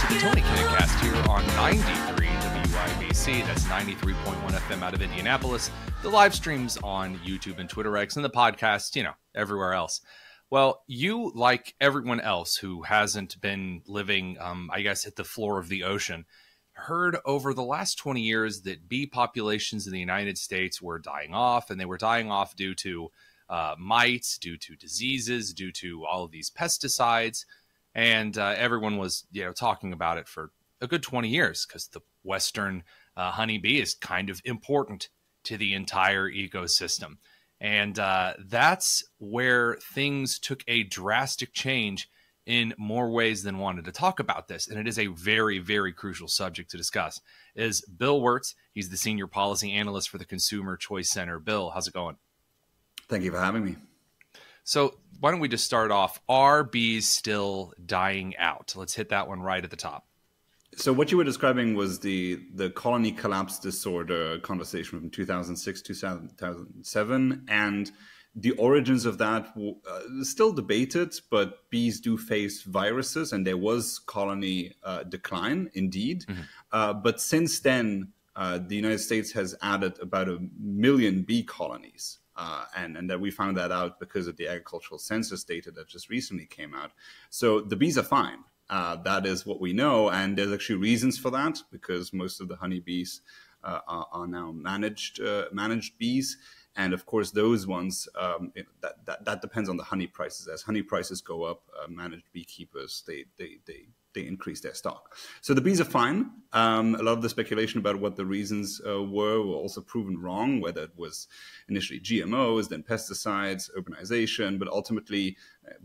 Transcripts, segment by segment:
to the Tony Kinnett Cast here on 93 WIBC. That's 93.1 FM out of Indianapolis. The live streams on YouTube and Twitter X, and the podcast, everywhere else. Well, you, like everyone else who hasn't been living, at the floor of the ocean, heard over the last 20 years that bee populations in the United States were dying off, and they were dying off due to mites, due to diseases, due to all of these pesticides. And everyone was, talking about it for a good 20 years because the Western honeybee is kind of important to the entire ecosystem. And that's where things took a drastic change in more ways than one. To talk about this, and it is a very, very crucial subject to discuss, is Bill Wirtz. He's the Senior Policy Analyst for the Consumer Choice Center. Bill, how's it going? Thank you for having me. So why don't we just start off? Are bees still dying out? Let's hit that one right at the top. So what you were describing was the colony collapse disorder conversation from 2006, 2007. And the origins of that still debated, but bees do face viruses, and there was colony decline, indeed. Mm-hmm. But since then, the United States has added about 1 million bee colonies. And that we found that out because of the agricultural census data that just recently came out. So the bees are fine. That is what we know. And there's actually reasons for that, because most of the honeybees are now managed bees. And of course, those ones, that depends on the honey prices. As honey prices go up, managed beekeepers, they increase their stock. So the bees are fine. A lot of the speculation about what the reasons were also proven wrong, whether it was initially GMOs, then pesticides, urbanization, but ultimately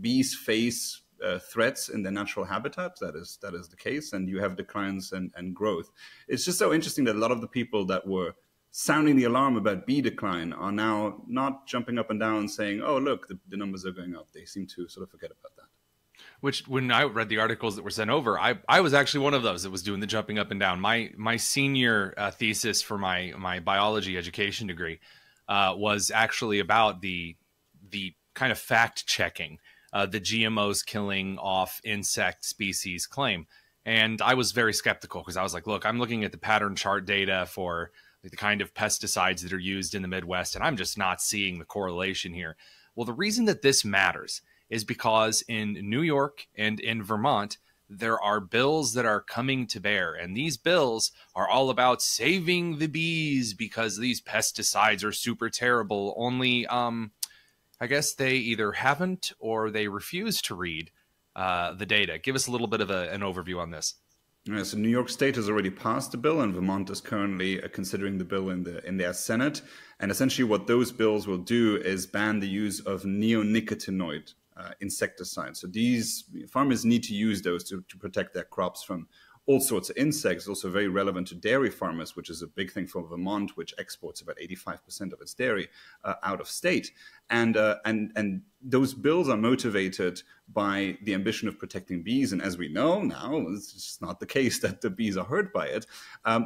bees face threats in their natural habitat. That is the case, and you have declines and growth. It's just so interesting that a lot of the people that were sounding the alarm about bee decline are now not jumping up and down saying, oh, look, the numbers are going up. They seem to sort of forget about that. Which, when I read the articles that were sent over, I was actually one of those that was doing the jumping up and down. My senior thesis for my biology education degree was actually about the kind of fact checking the GMOs killing off insect species claim. And I was very skeptical because I was like, look, I'm looking at the pattern chart data for the kind of pesticides that are used in the Midwest, and I'm just not seeing the correlation here. Well, the reason that this matters is because in New York and in Vermont, there are bills that are coming to bear. And these bills are all about saving the bees because these pesticides are super terrible. Only, I guess they either haven't or they refuse to read the data. Give us a little bit of an overview on this. Yeah, so New York State has already passed the bill, and Vermont is currently considering the bill in their Senate. And essentially what those bills will do is ban the use of neonicotinoid insecticides. So these farmers need to use those to protect their crops from all sorts of insects. Also very relevant to dairy farmers, which is a big thing for Vermont, which exports about 85% of its dairy out of state. And those bills are motivated by the ambition of protecting bees. And as we know now, it's just not the case that the bees are hurt by it.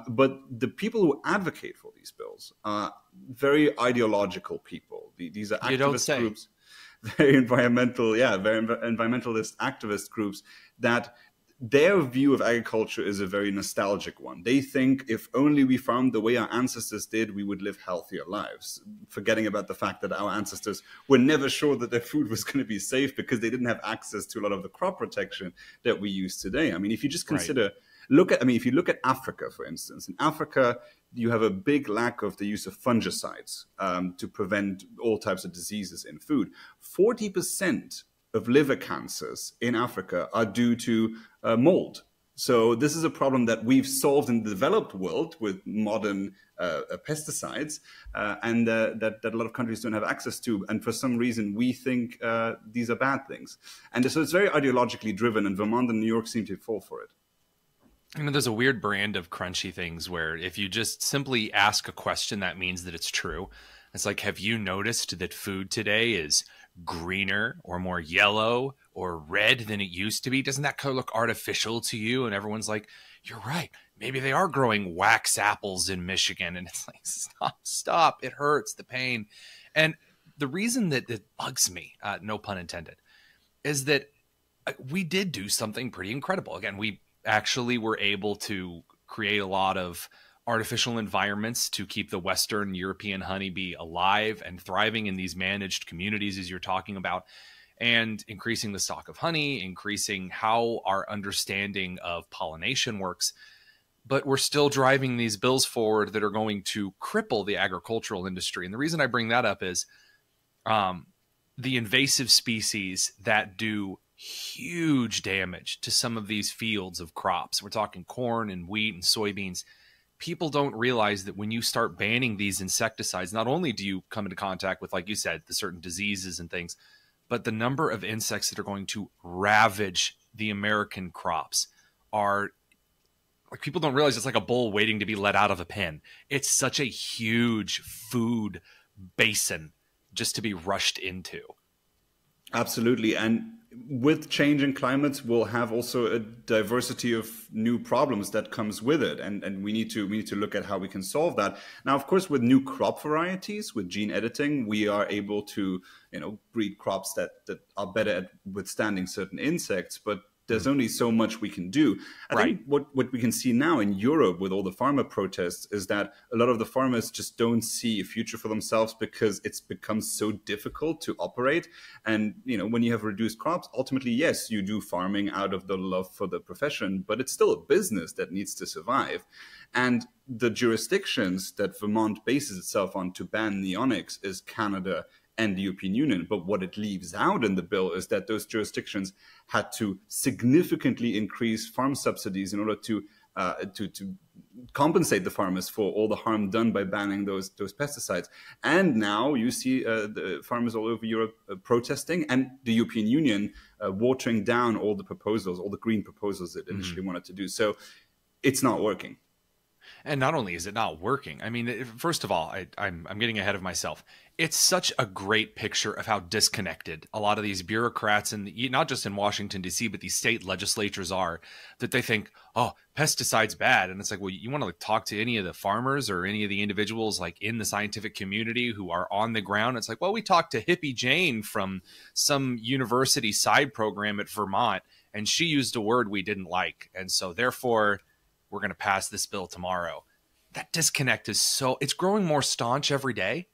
But the people who advocate for these bills are very ideological people. These are activist groups. Very environmentalist activist groups that their view of agriculture is a very nostalgic one. They think if only we farmed the way our ancestors did, we would live healthier lives, forgetting about the fact that our ancestors were never sure that their food was going to be safe because they didn't have access to a lot of the crop protection that we use today. I mean, if you just consider, if you look at Africa, for instance, in Africa, you have a big lack of the use of fungicides to prevent all types of diseases in food. 40% of liver cancers in Africa are due to mold. So this is a problem that we've solved in the developed world with modern pesticides and that a lot of countries don't have access to. And for some reason, we think these are bad things. And so it's very ideologically driven, and Vermont and New York seem to fall for it. There's a weird brand of crunchy things where if you just simply ask a question, that means that it's true. It's like, have you noticed that food today is greener or more yellow or red than it used to be? Doesn't that color look artificial to you? And everyone's like, you're right. Maybe they are growing wax apples in Michigan. And it's like, stop. It hurts, the pain. And the reason that it bugs me, no pun intended, is that we did do something pretty incredible. Again, we actually were able to create a lot of artificial environments to keep the Western European honeybee alive and thriving in these managed communities, as you're talking about, and increasing the stock of honey, increasing how our understanding of pollination works. But we're still driving these bills forward that are going to cripple the agricultural industry. And the reason I bring that up is the invasive species that do huge damage to some of these fields of crops. We're talking corn and wheat and soybeans. People don't realize that when you start banning these insecticides, not only do you come into contact with, like you said, the certain diseases and things, but the number of insects that are going to ravage the American crops are, like, people don't realize it's like a bull waiting to be let out of a pen. It's such a huge food basin just to be rushed into. Absolutely. And with changing climates, we'll have also a diversity of new problems that comes with it. And we need to look at how we can solve that. Now, of course, with new crop varieties, with gene editing, we are able to, breed crops that are better at withstanding certain insects. But there's only so much we can do. I think what we can see now in Europe with all the farmer protests is that a lot of the farmers just don't see a future for themselves because it's become so difficult to operate. And, when you have reduced crops, ultimately, yes, you do farming out of the love for the profession, but it's still a business that needs to survive. And the jurisdictions that Vermont bases itself on to ban neonics is Canada and the European Union. But what it leaves out in the bill is that those jurisdictions had to significantly increase farm subsidies in order to compensate the farmers for all the harm done by banning those pesticides. And now you see the farmers all over Europe protesting, and the European Union watering down all the proposals, all the green proposals it initially wanted to do. So it's not working. And not only is it not working, I mean, first of all, I'm getting ahead of myself. It's such a great picture of how disconnected a lot of these bureaucrats, and not just in Washington, D.C., but these state legislatures are, that they think, oh, pesticides bad. And it's like, well, you want to talk to any of the farmers or any of the individuals like in the scientific community who are on the ground. It's like, well, we talked to Hippie Jane from some university side program at Vermont, and she used a word we didn't like. And so therefore, we're going to pass this bill tomorrow. That disconnect is it's growing more staunch every day.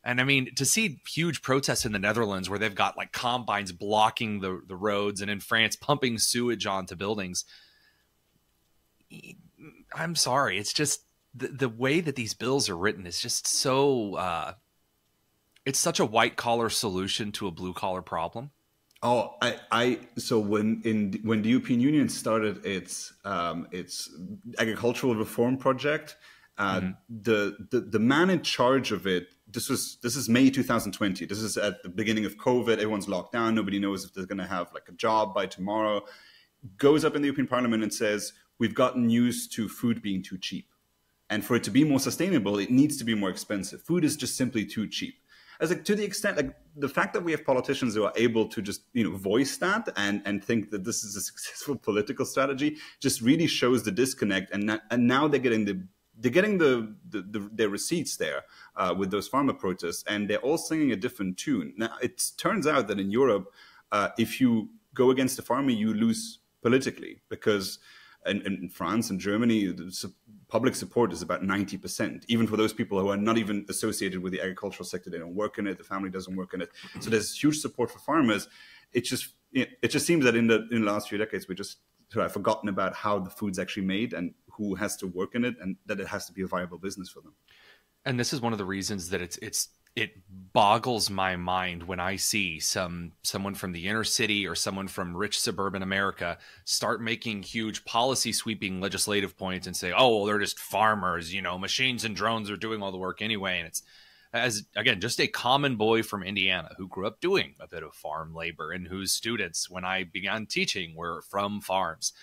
And I mean, to see huge protests in the Netherlands where they've got like combines blocking the roads, and in France pumping sewage onto buildings. I'm sorry. It's just the way that these bills are written is just so, it's such a white collar solution to a blue collar problem. Oh, so when the European Union started its agricultural reform project, the man in charge of it, this is May 2020. This is at the beginning of COVID. Everyone's locked down. Nobody knows if they're going to have like a job by tomorrow. Goes up in the European Parliament and says, we've gotten used to food being too cheap. And for it to be more sustainable, it needs to be more expensive. Food is just simply too cheap. As like, to the extent, like the fact that we have politicians who are able to just voice that and think that this is a successful political strategy just really shows the disconnect. And now they're getting their receipts there with those farmer protests, and they're all singing a different tune. Now it turns out that in Europe, if you go against the farmer, you lose politically, because in France and Germany, the public support is about 90%, even for those people who are not even associated with the agricultural sector. They don't work in it. The family doesn't work in it. So there's huge support for farmers. It just seems that in the last few decades, we just sort of forgotten about how the food's actually made and who has to work in it, and that it has to be a viable business for them. And this is one of the reasons that it boggles my mind when I see someone from the inner city or someone from rich suburban America start making huge policy sweeping legislative points and say, oh, well, they're just farmers, machines and drones are doing all the work anyway. And it's, as again, just a common boy from Indiana who grew up doing a bit of farm labor and whose students, when I began teaching, were from farms.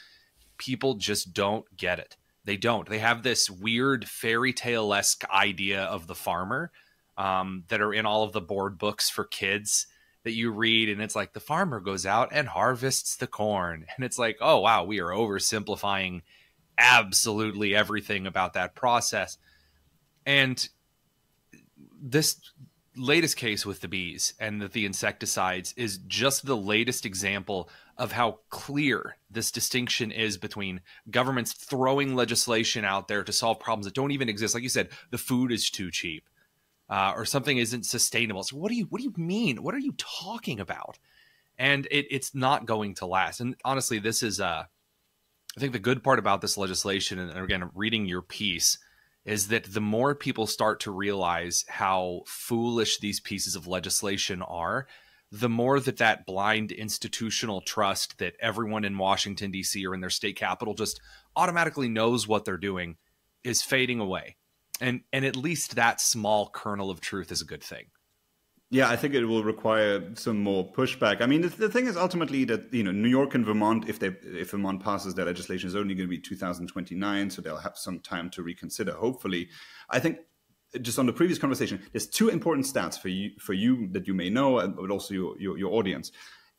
People just don't get it. They don't. They have this weird fairy tale-esque idea of the farmer that are in all of the board books for kids that you read. And it's like the farmer goes out and harvests the corn. And it's like, oh, wow, we are oversimplifying absolutely everything about that process. And this latest case with the bees and the insecticides is just the latest example of how clear this distinction is between governments throwing legislation out there to solve problems that don't even exist. Like you said, the food is too cheap, or something isn't sustainable. So what do you mean? What are you talking about? And it's not going to last. And honestly, this is, I think the good part about this legislation, and again, reading your piece, is that the more people start to realize how foolish these pieces of legislation are, the more that blind institutional trust that everyone in Washington, D.C. or in their state capital just automatically knows what they're doing is fading away. And at least that small kernel of truth is a good thing. Yeah, I think it will require some more pushback. I mean, the thing is ultimately that, New York and Vermont, if Vermont passes their legislation, is only going to be 2029, so they'll have some time to reconsider, hopefully. I think just on the previous conversation, there's two important stats for you that you may know, but also your audience.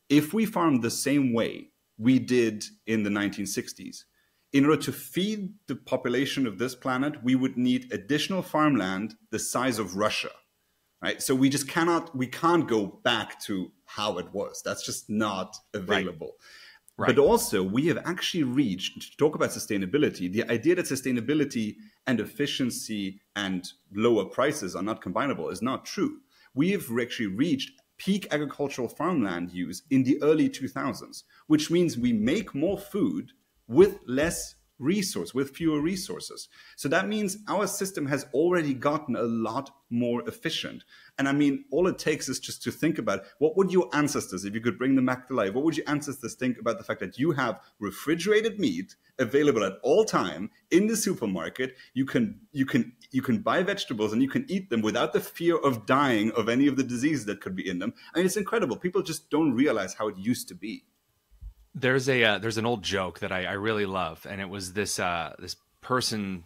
If we farmed the same way we did in the 1960s, in order to feed the population of this planet, we would need additional farmland the size of Russia. Right, so we can't go back to how it was. That's just not available. Right. But also, we have actually reached, to talk about sustainability, the idea that sustainability and efficiency and lower prices are not combinable is not true. We have actually reached peak agricultural farmland use in the early 2000s, which means we make more food with with fewer resources. So that means our system has already gotten a lot more efficient. And I mean, all it takes is just to think about, what would your ancestors, if you could bring them back to life, what would your ancestors think about the fact that you have refrigerated meat available at all time in the supermarket? You can buy vegetables and you can eat them without the fear of dying of any of the diseases that could be in them. I mean, it's incredible. People just don't realize how it used to be. There's an old joke that I really love, and it was this person,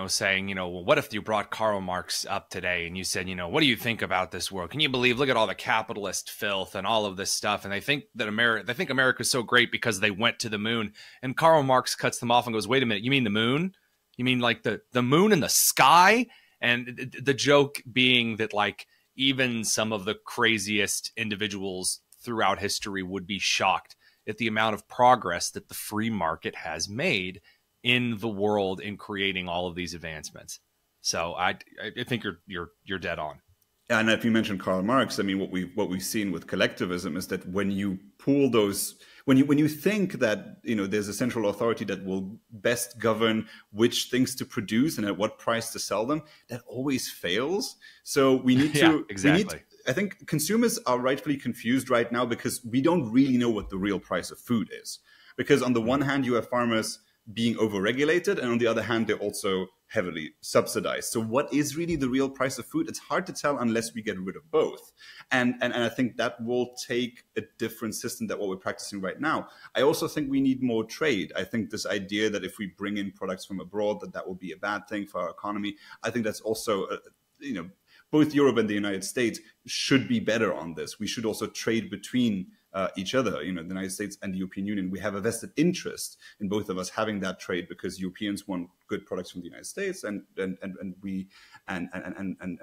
saying, well, what if you brought Karl Marx up today and you said, what do you think about this world? Can you believe, look at all the capitalist filth and all of this stuff, and they think America's so great because they went to the moon. And Karl Marx cuts them off and goes, wait a minute, you mean the moon? You mean like the moon in the sky? And the joke being that, like, even some of the craziest individuals throughout history would be shocked at the amount of progress that the free market has made in the world in creating all of these advancements. So I think you're dead on. And if you mentioned Karl Marx, I mean, what we've seen with collectivism is that when you pool those, when you think that there's a central authority that will best govern which things to produce and at what price to sell them, that always fails. So we need to exactly. I think consumers are rightfully confused right now because we don't really know what the real price of food is. Because on the one hand, you have farmers being overregulated, and on the other hand, they're also heavily subsidized. So what is really the real price of food? It's hard to tell unless we get rid of both. And I think that will take a different system than what we're practicing right now. I also think we need more trade. I think this idea that if we bring in products from abroad, that will be a bad thing for our economy. I think that's also, both Europe and the United States should be better on this. We should also trade between each other. The United States and the European Union, we have a vested interest in both of us having that trade because Europeans want good products from the United States and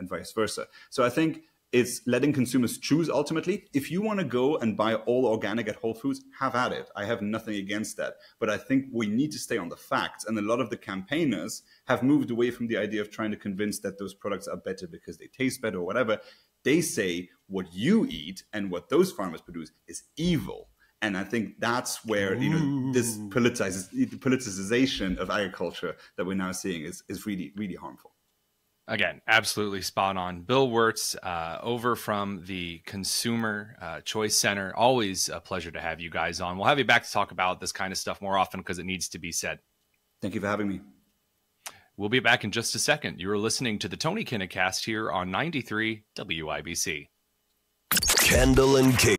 vice versa. So I think it's letting consumers choose ultimately. If you want to go and buy all organic at Whole Foods, have at it. I have nothing against that. But I think we need to stay on the facts. And a lot of the campaigners have moved away from the idea of trying to convince that those products are better because they taste better or whatever. They say what you eat and what those farmers produce is evil. And I think that's where this politicization of agriculture that we're now seeing is really, really harmful. Again, absolutely spot on. Bill Wirtz, over from the Consumer Choice Center. Always a pleasure to have you guys on. We'll have you back to talk about this kind of stuff more often because it needs to be said. Thank you for having me. We'll be back in just a second. You're listening to the Tony Kinnett Cast here on 93 WIBC. Kendall and Kate.